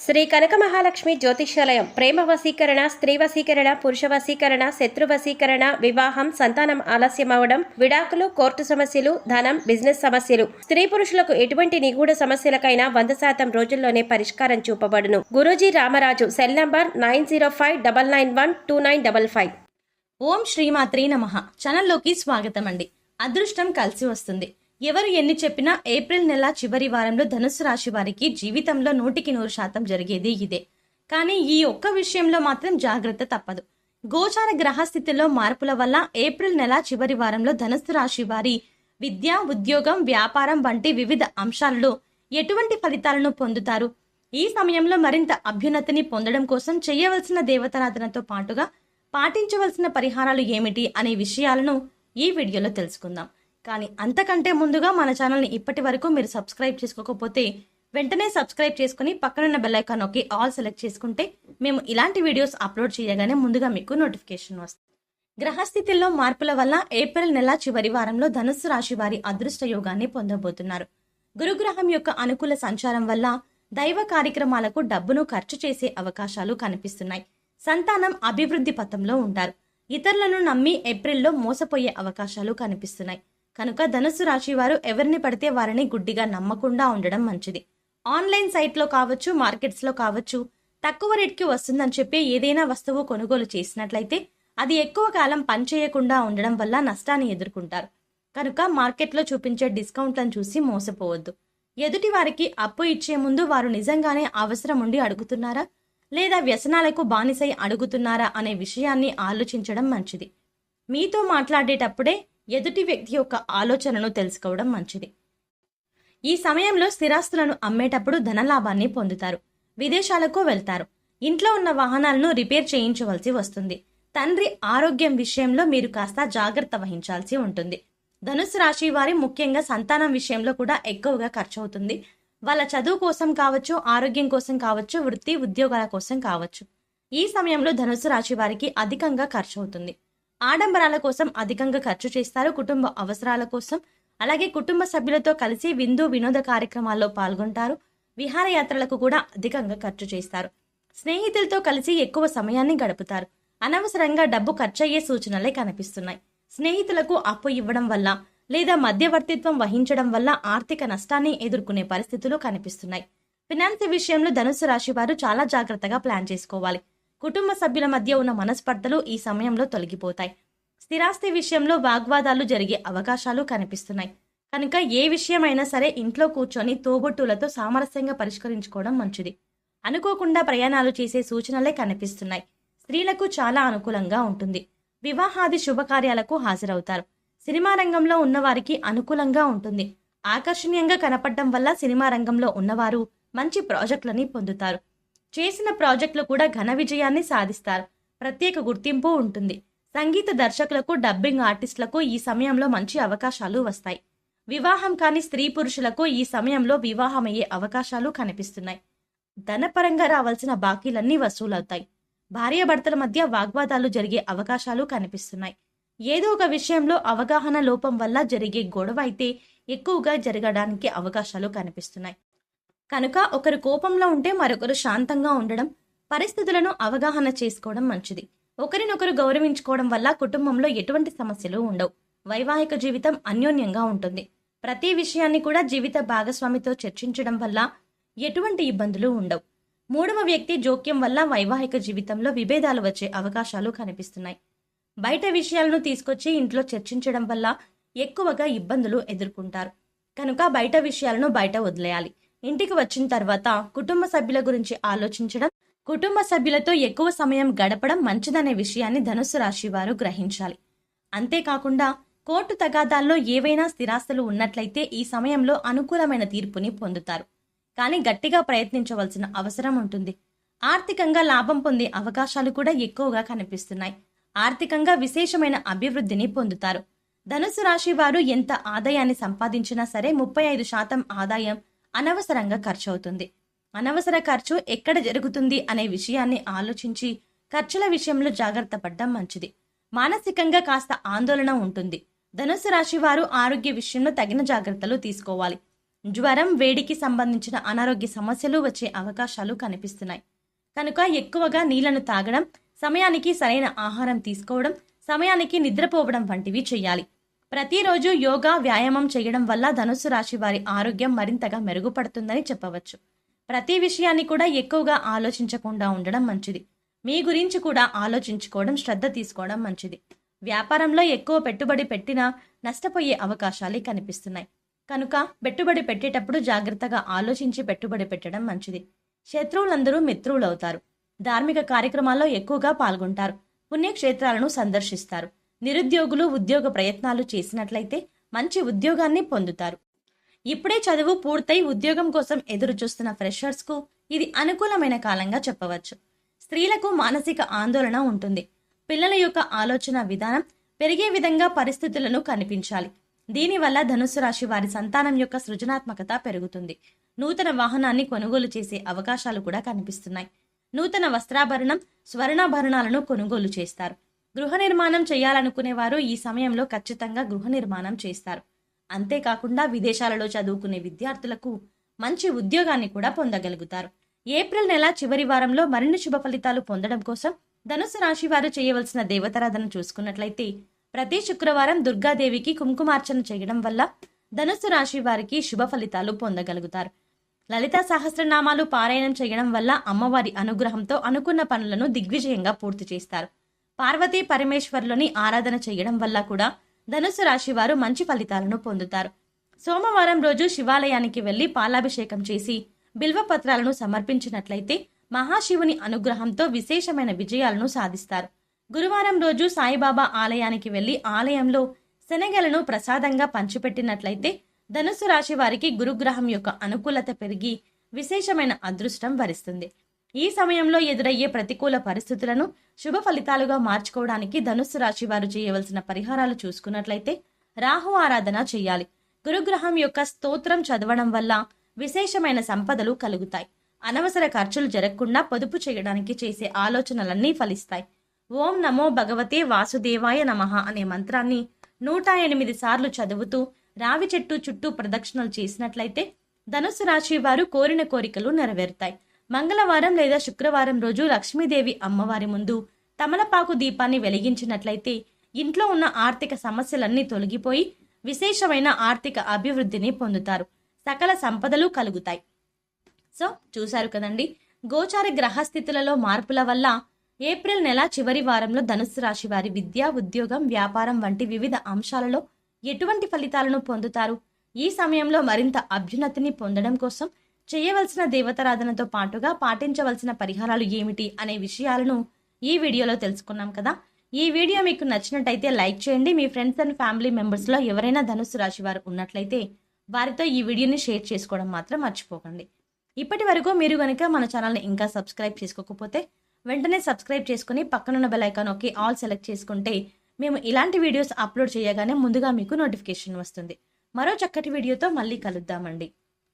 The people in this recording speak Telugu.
శ్రీ కనక మహాలక్ష్మి జ్యోతిష్యాలయం ప్రేమ వశీకరణ, స్త్రీ వశీకరణ, పురుష వశీకరణ, శత్రు వశీకరణ, వివాహం, సంతానం ఆలస్యమవడం, విడాకులు, కోర్టు సమస్యలు, ధనం, బిజినెస్ సమస్యలు, స్త్రీ పురుషులకు ఎటువంటి నిగూఢ సమస్యలకైనా 100% రోజుల్లోనే పరిష్కారం చూపబడును. గురూజీ రామరాజు. Cell number 9059912955. ఓం శ్రీమాత్రే నమః. ఛానల్లోకి స్వాగతం అండి. అదృష్టం కలిసి వస్తుంది. ఎవరు ఎన్ని చెప్పినా ఏప్రిల్ నెల చివరి వారంలో ధనుస్సు రాశి వారికి జీవితంలో 100% జరిగేది ఇదే. కానీ ఈ ఒక్క విషయంలో మాత్రం జాగ్రత్త తప్పదు. గోచార గ్రహస్థితిలో మార్పుల వల్ల ఏప్రిల్ నెల చివరి వారంలో ధనుస్సు రాశి వారి విద్య, ఉద్యోగం, వ్యాపారం వంటి వివిధ అంశాలలో ఎటువంటి ఫలితాలను పొందుతారు, ఈ సమయంలో మరింత అభ్యున్నతిని పొందడం కోసం చేయవలసిన దేవతారాధనతో పాటుగా పాటించవలసిన పరిహారాలు ఏమిటి అనే విషయాలను ఈ వీడియోలో తెలుసుకుందాం. కానీ అంతకంటే ముందుగా మన ఛానల్ని ఇప్పటి వరకు మీరు సబ్స్క్రైబ్ చేసుకోకపోతే వెంటనే సబ్స్క్రైబ్ చేసుకుని పక్కనున్న బెల్ ఐకాన్ నొక్కి ఆల్ సెలెక్ట్ చేసుకుంటే మేము ఇలాంటి వీడియోస్ అప్లోడ్ చేయగానే ముందుగా మీకు నోటిఫికేషన్ వస్తుంది. గ్రహస్థితిలో మార్పుల వల్ల ఏప్రిల్ నెల చివరి వారంలో ధనుస్సు రాశి వారి అదృష్ట యోగాన్ని పొందబోతున్నారు. గురుగ్రహం యొక్క అనుకూల సంచారం వల్ల దైవ కార్యక్రమాలకు డబ్బును ఖర్చు చేసే అవకాశాలు కనిపిస్తున్నాయి. సంతానం అభివృద్ధి పథంలో ఉంటారు. ఇతరులను నమ్మి ఏప్రిల్లో మోసపోయే అవకాశాలు కనిపిస్తున్నాయి. కనుక ధనుస్సు రాశి వారు ఎవరిని పడితే వారిని గుడ్డిగా నమ్మకుండా ఉండడం మంచిది. ఆన్లైన్ సైట్లో కావచ్చు, మార్కెట్స్లో కావచ్చు, తక్కువ రేట్కి వస్తుందని చెప్పి ఏదైనా వస్తువు కొనుగోలు చేసినట్లయితే అది ఎక్కువ కాలం పనిచేయకుండా ఉండడం వల్ల నష్టాన్ని ఎదుర్కొంటారు. కనుక మార్కెట్లో చూపించే డిస్కౌంట్లను చూసి మోసపోవద్దు. ఎదుటి వారికి అప్పు ఇచ్చే ముందు వారు నిజంగానే అవసరం ఉండి అడుగుతున్నారా లేదా వ్యసనాలకు బానిసై అడుగుతున్నారా అనే విషయాన్ని ఆలోచించడం మంచిది. మీతో మాట్లాడేటప్పుడే ఎదుటి వ్యక్తి యొక్క ఆలోచనను తెలుసుకోవడం మంచిది. ఈ సమయంలో స్థిరాస్తులను అమ్మేటప్పుడు ధనలాభాన్ని పొందుతారు. విదేశాలకు వెళ్తారు. ఇంట్లో ఉన్న వాహనాలను రిపేర్ చేయించవలసి వస్తుంది. తండ్రి ఆరోగ్యం విషయంలో మీరు కాస్త జాగ్రత్త వహించాల్సి ఉంటుంది. ధనుస్సు రాశి వారి ముఖ్యంగా సంతానం విషయంలో కూడా ఎక్కువగా ఖర్చు అవుతుంది. వాళ్ళ చదువు కోసం కావచ్చు, ఆరోగ్యం కోసం కావచ్చు, వృత్తి ఉద్యోగాల కోసం కావచ్చు. ఈ సమయంలో ధనుస్సు రాశి వారికి అధికంగా ఖర్చు అవుతుంది. ఆడంబరాల కోసం అధికంగా ఖర్చు చేస్తారు. కుటుంబ అవసరాల కోసం, అలాగే కుటుంబ సభ్యులతో కలిసి విందు వినోద కార్యక్రమాల్లో పాల్గొంటారు. విహారయాత్రలకు కూడా అధికంగా ఖర్చు చేస్తారు. స్నేహితులతో కలిసి ఎక్కువ సమయాన్ని గడుపుతారు. అనవసరంగా డబ్బు ఖర్చయ్యే సూచనలే కనిపిస్తున్నాయి. స్నేహితులకు అప్పు ఇవ్వడం వల్ల లేదా మధ్యవర్తిత్వం వహించడం వల్ల ఆర్థిక నష్టాన్ని ఎదుర్కొనే పరిస్థితులు కనిపిస్తున్నాయి. ఫినాన్స్ విషయంలో ధనుస్సు రాశి వారు చాలా జాగ్రత్తగా ప్లాన్ చేసుకోవాలి. కుటుంబ సభ్యుల మధ్య ఉన్న మనస్పర్ధలు ఈ సమయంలో తొలగిపోతాయి. స్థిరాస్తి విషయంలో వాగ్వాదాలు జరిగే అవకాశాలు కనిపిస్తున్నాయి. కనుక ఏ విషయమైనా సరే ఇంట్లో కూర్చొని తోబుట్టులతో సామరస్యంగా పరిష్కరించుకోవడం మంచిది. అనుకోకుండా ప్రయాణాలు చేసే సూచనలే కనిపిస్తున్నాయి. స్త్రీలకు చాలా అనుకూలంగా ఉంటుంది. వివాహాది శుభకార్యాలకు హాజరవుతారు. సినిమా రంగంలో ఉన్నవారికి అనుకూలంగా ఉంటుంది. ఆకర్షణీయంగా కనపడడం వల్ల సినిమా రంగంలో ఉన్నవారు మంచి ప్రాజెక్టులని పొందుతారు. చేసిన ప్రాజెక్టులు కూడా ఘన విజయాన్ని సాధిస్తారు. ప్రత్యేక గుర్తింపు ఉంటుంది. సంగీత దర్శకులకు, డబ్బింగ్ ఆర్టిస్టులకు ఈ సమయంలో మంచి అవకాశాలు వస్తాయి. వివాహం కాని స్త్రీ పురుషులకు ఈ సమయంలో వివాహమయ్యే అవకాశాలు కనిపిస్తున్నాయి. ధనపరంగా రావాల్సిన బాకీలన్నీ వసూలవుతాయి. భార్యాభర్తల మధ్య వాగ్వాదాలు జరిగే అవకాశాలు కనిపిస్తున్నాయి. ఏదో ఒక విషయంలో అవగాహన లోపం వల్ల జరిగే గొడవ అయితే ఎక్కువగా జరగడానికి అవకాశాలు కనిపిస్తున్నాయి. కనుక ఒకరు కోపంలో ఉంటే మరొకరు శాంతంగా ఉండడం, పరిస్థితులను అవగాహన చేసుకోవడం మంచిది. ఒకరినొకరు గౌరవించుకోవడం వల్ల కుటుంబంలో ఎటువంటి సమస్యలు ఉండవు. వైవాహిక జీవితం అన్యోన్యంగా ఉంటుంది. ప్రతి విషయాన్ని కూడా జీవిత భాగస్వామితో చర్చించడం వల్ల ఎటువంటి ఇబ్బందులు ఉండవు. మూడవ వ్యక్తి జోక్యం వల్ల వైవాహిక జీవితంలో విభేదాలు వచ్చే అవకాశాలు కనిపిస్తున్నాయి. బయట విషయాలను తీసుకొచ్చి ఇంట్లో చర్చించడం వల్ల ఎక్కువగా ఇబ్బందులు ఎదుర్కొంటారు. కనుక బయట విషయాలను బయట వదిలేయాలి. ఇంటికి వచ్చిన తర్వాత కుటుంబ సభ్యుల గురించి ఆలోచించడం, కుటుంబ సభ్యులతో ఎక్కువ సమయం గడపడం మంచిదనే విషయాన్ని ధనుస్సు రాశి వారు గ్రహించాలి. అంతేకాకుండా కోర్టు తగాదాల్లో ఏవైనా స్థిరాస్తులు ఉన్నట్లయితే ఈ సమయంలో అనుకూలమైన తీర్పుని పొందుతారు. కానీ గట్టిగా ప్రయత్నించవలసిన అవసరం ఉంటుంది. ఆర్థికంగా లాభం పొందే అవకాశాలు కూడా ఎక్కువగా కనిపిస్తున్నాయి. ఆర్థికంగా విశేషమైన అభివృద్ధిని పొందుతారు. ధనుస్సు రాశి వారు ఎంత ఆదాయాన్ని సంపాదించినా సరే 35% ఆదాయం అనవసరంగా ఖర్చు అవుతుంది. అనవసర ఖర్చు ఎక్కడ జరుగుతుంది అనే విషయాన్ని ఆలోచించి ఖర్చుల విషయంలో జాగ్రత్త పడడం మంచిది. మానసికంగా కాస్త ఆందోళన ఉంటుంది. ధనుస్సు రాశి వారు ఆరోగ్య విషయంలో తగిన జాగ్రత్తలు తీసుకోవాలి. జ్వరం, వేడికి సంబంధించిన అనారోగ్య సమస్యలు వచ్చే అవకాశాలు కనిపిస్తున్నాయి. కనుక ఎక్కువగా నీళ్లను తాగడం, సమయానికి సరైన ఆహారం తీసుకోవడం, సమయానికి నిద్రపోవడం వంటివి చేయాలి. ప్రతిరోజు యోగా, వ్యాయామం చేయడం వల్ల ధనుస్సు రాశి వారి ఆరోగ్యం మరింతగా మెరుగుపడుతుందని చెప్పవచ్చు. ప్రతి విషయాన్ని కూడా ఎక్కువగా ఆలోచించకుండా ఉండడం మంచిది. మీ గురించి కూడా ఆలోచించుకోవడం, శ్రద్ధ తీసుకోవడం మంచిది. వ్యాపారంలో ఎక్కువ పెట్టుబడి పెట్టినా నష్టపోయే అవకాశాలే కనిపిస్తున్నాయి. కనుక పెట్టుబడి పెట్టేటప్పుడు జాగ్రత్తగా ఆలోచించి పెట్టుబడి పెట్టడం మంచిది. శత్రువులందరూ మిత్రులవుతారు. ధార్మిక కార్యక్రమాల్లో ఎక్కువగా పాల్గొంటారు. పుణ్యక్షేత్రాలను సందర్శిస్తారు. నిరుద్యోగులు ఉద్యోగ ప్రయత్నాలు చేసినట్లయితే మంచి ఉద్యోగాన్ని పొందుతారు. ఇప్పుడే చదువు పూర్తయి ఉద్యోగం కోసం ఎదురు చూస్తున్న ఫ్రెషర్స్ కు ఇది అనుకూలమైన కాలంగా చెప్పవచ్చు. స్త్రీలకు మానసిక ఆందోళన ఉంటుంది. పిల్లల యొక్క ఆలోచన విధానం పెరిగే విధంగా పరిస్థితులను కనిపించాలి. దీనివల్ల ధనుస్సు రాశి వారి సంతానం యొక్క సృజనాత్మకత పెరుగుతుంది. నూతన వాహనాన్ని కొనుగోలు చేసే అవకాశాలు కూడా కనిపిస్తున్నాయి. నూతన వస్త్రాభరణం, స్వర్ణాభరణాలను కొనుగోలు చేస్తారు. గృహ నిర్మాణం చేయాలనుకునే వారు ఈ సమయంలో ఖచ్చితంగా గృహ నిర్మాణం చేస్తారు. అంతేకాకుండా విదేశాలలో చదువుకునే విద్యార్థులకు మంచి ఉద్యోగాన్ని కూడా పొందగలుగుతారు. ఏప్రిల్ నెల చివరి వారంలో మరిన్ని శుభ ఫలితాలు పొందడం కోసం ధనుస్సు రాశి వారు చేయవలసిన దేవతారాధన చూసుకున్నట్లయితే ప్రతి శుక్రవారం దుర్గాదేవికి కుంకుమార్చన చేయడం వల్ల ధనుస్సు రాశి వారికి శుభ ఫలితాలు పొందగలుగుతారు. లలితా సహస్రనామాలు పారాయణం చేయడం వల్ల అమ్మవారి అనుగ్రహంతో అనుకున్న పనులను దిగ్విజయంగా పూర్తి చేస్తారు. పార్వతీ పరమేశ్వర్లని ఆరాధన చేయడం వల్ల కూడా ధనుస్సు రాశి వారు మంచి ఫలితాలను పొందుతారు. సోమవారం రోజు శివాలయానికి వెళ్లి పాలాభిషేకం చేసి బిల్వపత్రాలను సమర్పించినట్లయితే మహాశివుని అనుగ్రహంతో విశేషమైన విజయాలను సాధిస్తారు. గురువారం రోజు సాయిబాబా ఆలయానికి వెళ్లి ఆలయంలో శనగలను ప్రసాదంగా పంచిపెట్టినట్లయితే ధనుస్సు రాశి వారికి గురుగ్రహం యొక్క అనుకూలత పెరిగి విశేషమైన అదృష్టం వరిస్తుంది. ఈ సమయంలో ఎదురయ్యే ప్రతికూల పరిస్థితులను శుభ ఫలితాలుగా మార్చుకోవడానికి ధనుస్సు రాశి వారు చేయవలసిన పరిహారాలు చూసుకున్నట్లయితే రాహు ఆరాధన చేయాలి. గురుగ్రహం యొక్క స్తోత్రం చదవడం వల్ల విశేషమైన సంపదలు కలుగుతాయి. అనవసర ఖర్చులు జరగకుండా పొదుపు చేయడానికి చేసే ఆలోచనలన్నీ ఫలిస్తాయి. ఓం నమో భగవతే వాసుదేవాయ నమః అనే మంత్రాన్ని 108 సార్లు చదువుతూ రావి చెట్టు చుట్టూ ప్రదక్షిణలు చేసినట్లయితే ధనుస్సు రాశి వారు కోరిన కోరికలు నెరవేరుతాయి. మంగళవారం లేదా శుక్రవారం రోజు లక్ష్మీదేవి అమ్మవారి ముందు తమలపాకు దీపాన్ని వెలిగించినట్లయితే ఇంట్లో ఉన్న ఆర్థిక సమస్యలన్నీ తొలగిపోయి విశేషమైన ఆర్థిక అభివృద్ధిని పొందుతారు. సకల సంపదలు కలుగుతాయి. సో చూశారు కదండి, గోచార గ్రహస్థితులలో మార్పుల వల్ల ఏప్రిల్ నెల చివరి వారంలో ధనుస్సు రాశి వారి విద్య, ఉద్యోగం, వ్యాపారం వంటి వివిధ అంశాలలో ఎటువంటి ఫలితాలను పొందుతారు. ఈ సమయంలో మరింత అభ్యున్నతిని పొందడం కోసం చేయవలసిన దేవతారాధనతో పాటుగా పాటించవలసిన పరిహారాలు ఏమిటి అనే విషయాలను ఈ వీడియోలో తెలుసుకున్నాం కదా. ఈ వీడియో మీకు నచ్చినట్టయితే లైక్ చేయండి. మీ ఫ్రెండ్స్ అండ్ ఫ్యామిలీ మెంబర్స్లో ఎవరైనా ధనుస్సు రాశి వారు ఉన్నట్లయితే వారితో ఈ వీడియోని షేర్ చేసుకోవడం మాత్రం మర్చిపోకండి. ఇప్పటి వరకు మీరు కనుక మన ఛానల్ని ఇంకా సబ్స్క్రైబ్ చేసుకోకపోతే వెంటనే సబ్స్క్రైబ్ చేసుకుని పక్కనున్న బెల్ ఐకాన్ నొక్కి ఆల్ సెలెక్ట్ చేసుకుంటే మేము ఇలాంటి వీడియోస్ అప్లోడ్ చేయగానే ముందుగా మీకు నోటిఫికేషన్ వస్తుంది. మరో చక్కటి వీడియోతో మళ్ళీ కలుద్దామండి.